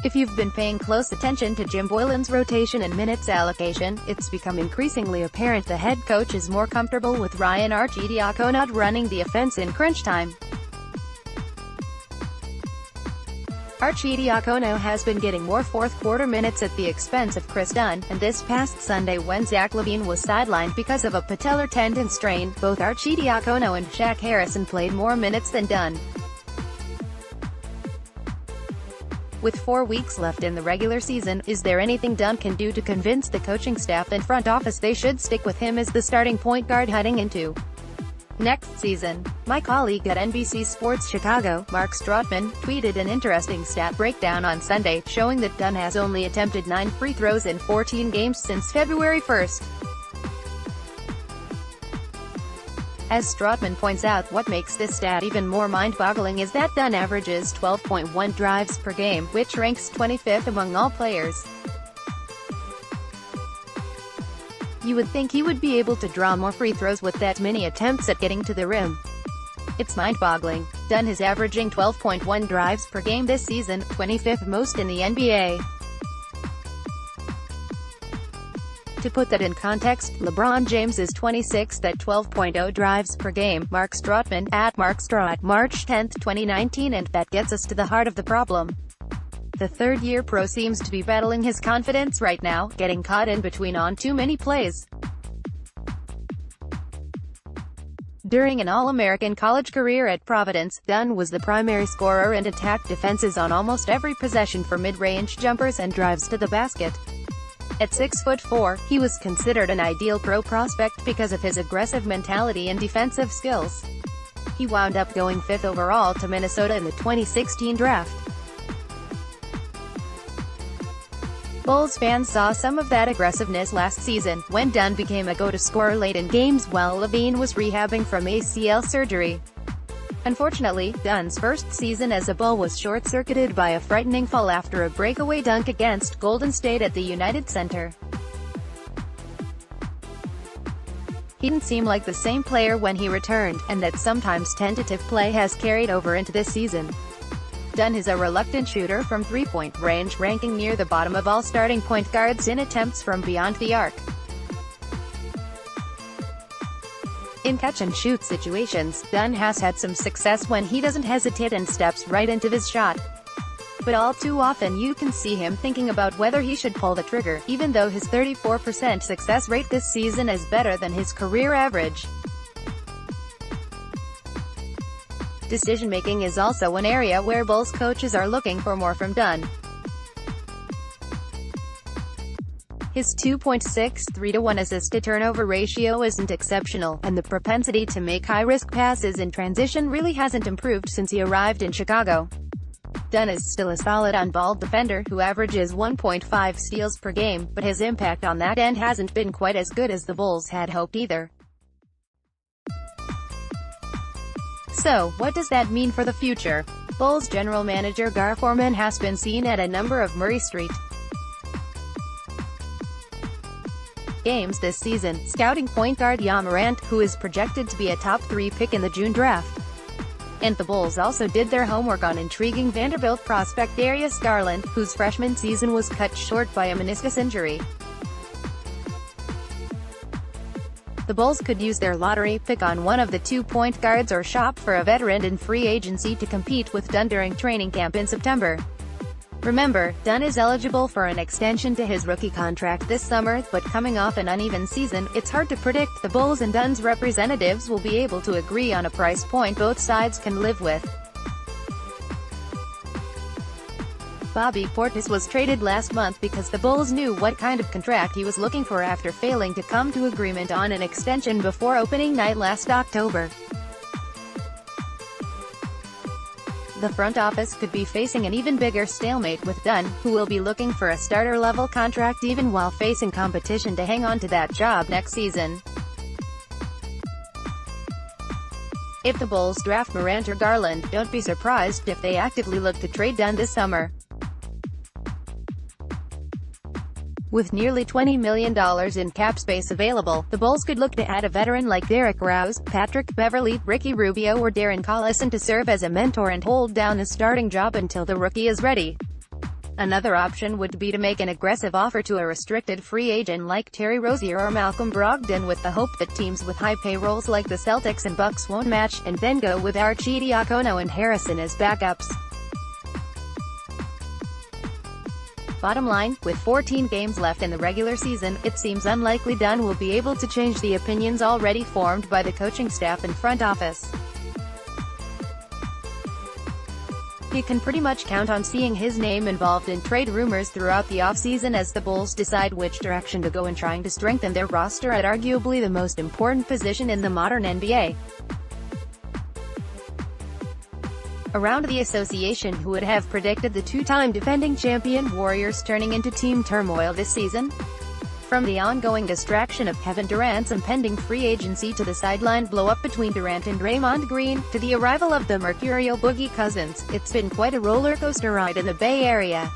If you've been paying close attention to Jim Boylen's rotation and minutes allocation, it's become increasingly apparent the head coach is more comfortable with Ryan Arcidiacono not running the offense in crunch time. Arcidiacono has been getting more fourth-quarter minutes at the expense of Kris Dunn, and this past Sunday when Zach LaVine was sidelined because of a patellar tendon strain, both Arcidiacono and Shaq Harrison played more minutes than Dunn. With 4 weeks left in the regular season, is there anything Dunn can do to convince the coaching staff and front office they should stick with him as the starting point guard heading into next season? My colleague at NBC Sports Chicago, Mark Stroutman, tweeted an interesting stat breakdown on Sunday, showing that Dunn has only attempted 9 free throws in 14 games since February 1st. As Stroutman points out, what makes this stat even more mind-boggling is that Dunn averages 12.1 drives per game, which ranks 25th among all players. You would think he would be able to draw more free throws with that many attempts at getting to the rim. It's mind-boggling. Dunn is averaging 12.1 drives per game this season, 25th most in the NBA. To put that in context, LeBron James is 26th at 12.0 drives per game. Mark Stroutman, at MarkStraut, March 10, 2019. And that gets us to the heart of the problem. The third-year pro seems to be battling his confidence right now, getting caught in between on too many plays. During an All-American college career at Providence, Dunn was the primary scorer and attacked defenses on almost every possession for mid-range jumpers and drives to the basket. At 6'4", he was considered an ideal pro prospect because of his aggressive mentality and defensive skills. He wound up going 5th overall to Minnesota in the 2016 draft. Bulls fans saw some of that aggressiveness last season, when Dunn became a go-to scorer late in games while LaVine was rehabbing from ACL surgery. Unfortunately, Dunn's first season as a Bull was short-circuited by a frightening fall after a breakaway dunk against Golden State at the United Center. He didn't seem like the same player when he returned, and that sometimes tentative play has carried over into this season. Dunn is a reluctant shooter from three-point range, ranking near the bottom of all starting point guards in attempts from beyond the arc. In catch-and-shoot situations, Dunn has had some success when he doesn't hesitate and steps right into his shot. But all too often you can see him thinking about whether he should pull the trigger, even though his 34% success rate this season is better than his career average. Decision-making is also an area where Bulls coaches are looking for more from Dunn. His 2.63-to-1 assist-to-turnover ratio isn't exceptional, and the propensity to make high-risk passes in transition really hasn't improved since he arrived in Chicago. Dunn is still a solid on-ball defender, who averages 1.5 steals per game, but his impact on that end hasn't been quite as good as the Bulls had hoped either. So, what does that mean for the future? Bulls general manager Gar Forman has been seen at a number of Murray Street games this season, scouting point guard Ja Morant, who is projected to be a top 3 pick in the June draft. And the Bulls also did their homework on intriguing Vanderbilt prospect Darius Garland, whose freshman season was cut short by a meniscus injury. The Bulls could use their lottery pick on one of the 2 point guards or shop for a veteran in free agency to compete with Dunn during training camp in September. Remember, Dunn is eligible for an extension to his rookie contract this summer, but coming off an uneven season, it's hard to predict the Bulls and Dunn's representatives will be able to agree on a price point both sides can live with. Bobby Portis was traded last month because the Bulls knew what kind of contract he was looking for after failing to come to agreement on an extension before opening night last October. The front office could be facing an even bigger stalemate with Dunn, who will be looking for a starter-level contract even while facing competition to hang on to that job next season. If the Bulls draft Morant or Garland, don't be surprised if they actively look to trade Dunn this summer. With nearly $20 million in cap space available, the Bulls could look to add a veteran like Derrick Rose, Patrick Beverley, Ricky Rubio or Darren Collison to serve as a mentor and hold down the starting job until the rookie is ready. Another option would be to make an aggressive offer to a restricted free agent like Terry Rozier or Malcolm Brogdon with the hope that teams with high payrolls like the Celtics and Bucks won't match, and then go with Arcidiacono and Harrison as backups. Bottom line, with 14 games left in the regular season, it seems unlikely Dunn will be able to change the opinions already formed by the coaching staff and front office. He can pretty much count on seeing his name involved in trade rumors throughout the offseason as the Bulls decide which direction to go in trying to strengthen their roster at arguably the most important position in the modern NBA. Around the association, who would have predicted the two-time defending champion Warriors turning into team turmoil this season? From the ongoing distraction of Kevin Durant's impending free agency to the sideline blow-up between Durant and Draymond Green, to the arrival of the mercurial Boogie Cousins, it's been quite a roller coaster ride in the Bay Area.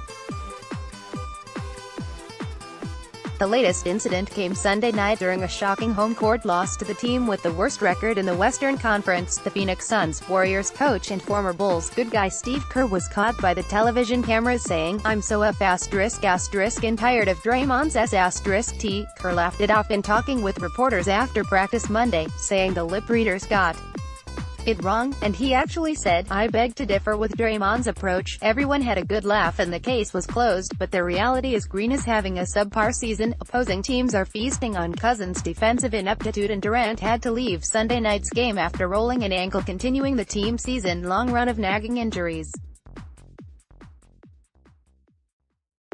The latest incident came Sunday night during a shocking home court loss to the team with the worst record in the Western Conference. The Phoenix Suns, Warriors coach and former Bulls good guy Steve Kerr was caught by the television cameras saying, "I'm so and tired of Draymond's T." Kerr laughed it off in talking with reporters after practice Monday, saying the lip readers got it wrong, and he actually said, "I beg to differ with Draymond's approach." Everyone had a good laugh and the case was closed, but the reality is Green is having a subpar season, opposing teams are feasting on Cousins' defensive ineptitude, and Durant had to leave Sunday night's game after rolling an ankle, continuing the team's season-long run of nagging injuries.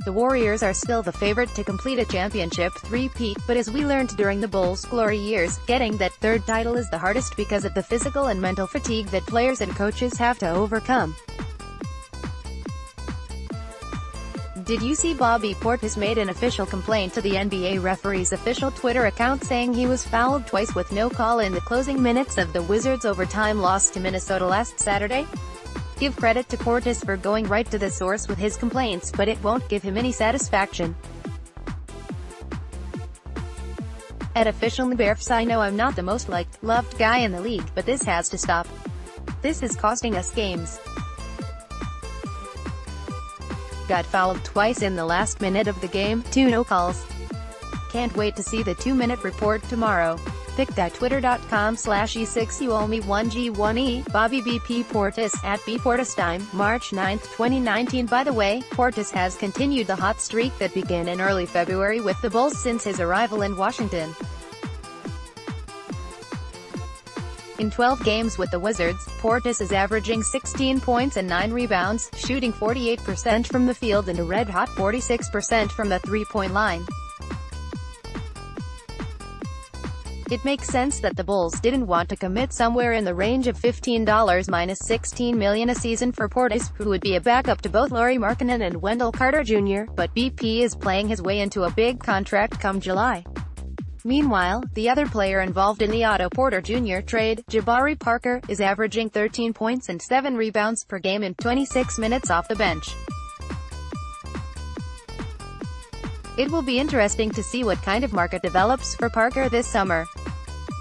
The Warriors are still the favorite to complete a championship three-peat, but as we learned during the Bulls' glory years, getting that third title is the hardest because of the physical and mental fatigue that players and coaches have to overcome. Did you see Bobby Portis made an official complaint to the NBA referee's official Twitter account saying he was fouled twice with no call in the closing minutes of the Wizards' overtime loss to Minnesota last Saturday? Give credit to Portis for going right to the source with his complaints, but it won't give him any satisfaction. At official Nberfs, "I know I'm not the most liked, loved guy in the league, but this has to stop. This is costing us games. Got fouled twice in the last minute of the game, 2 no calls. Can't wait to see the 2-minute report tomorrow. Pick that twitter.com/e6 you owe me 1G1E, Bobby BP Portis, at bportistime, March 9, 2019. By the way, Portis has continued the hot streak that began in early February with the Bulls since his arrival in Washington. In 12 games with the Wizards, Portis is averaging 16 points and 9 rebounds, shooting 48% from the field and a red-hot 46% from the three-point line. It makes sense that the Bulls didn't want to commit somewhere in the range of $15 minus $16 million a season for Portis, who would be a backup to both Lauri Markkanen and Wendell Carter Jr., but BP is playing his way into a big contract come July. Meanwhile, the other player involved in the Otto Porter Jr. trade, Jabari Parker, is averaging 13 points and 7 rebounds per game in 26 minutes off the bench. It will be interesting to see what kind of market develops for Parker this summer.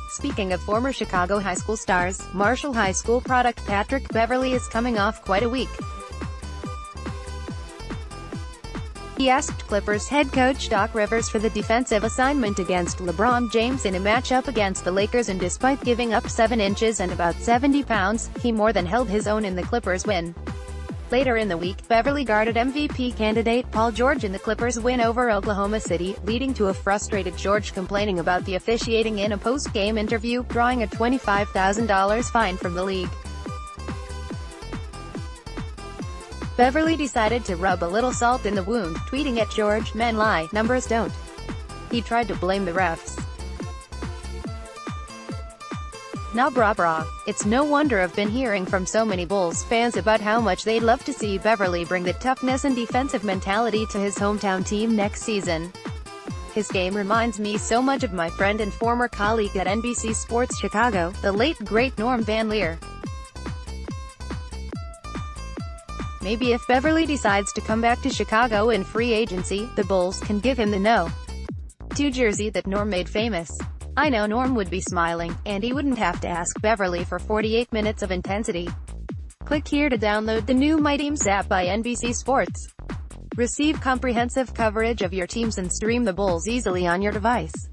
Speaking of former Chicago high school stars, Marshall High School product Patrick Beverley is coming off quite a week. He asked Clippers head coach Doc Rivers for the defensive assignment against LeBron James in a matchup against the Lakers, and despite giving up 7 inches and about 70 pounds, he more than held his own in the Clippers' win. Later in the week, Beverley guarded MVP candidate Paul George in the Clippers' win over Oklahoma City, leading to a frustrated George complaining about the officiating in a post-game interview, drawing a $25,000 fine from the league. Beverley decided to rub a little salt in the wound, tweeting at George, "Men lie, numbers don't." He tried to blame the refs. Nah brah. It's no wonder I've been hearing from so many Bulls fans about how much they'd love to see Beverley bring the toughness and defensive mentality to his hometown team next season. His game reminds me so much of my friend and former colleague at NBC Sports Chicago, the late great Norm Van Leer. Maybe if Beverley decides to come back to Chicago in free agency, the Bulls can give him the No. 2 jersey that Norm made famous. I know Norm would be smiling, and he wouldn't have to ask Beverley for 48 minutes of intensity. Click here to download the new My Teams app by NBC Sports. Receive comprehensive coverage of your teams and stream the Bulls easily on your device.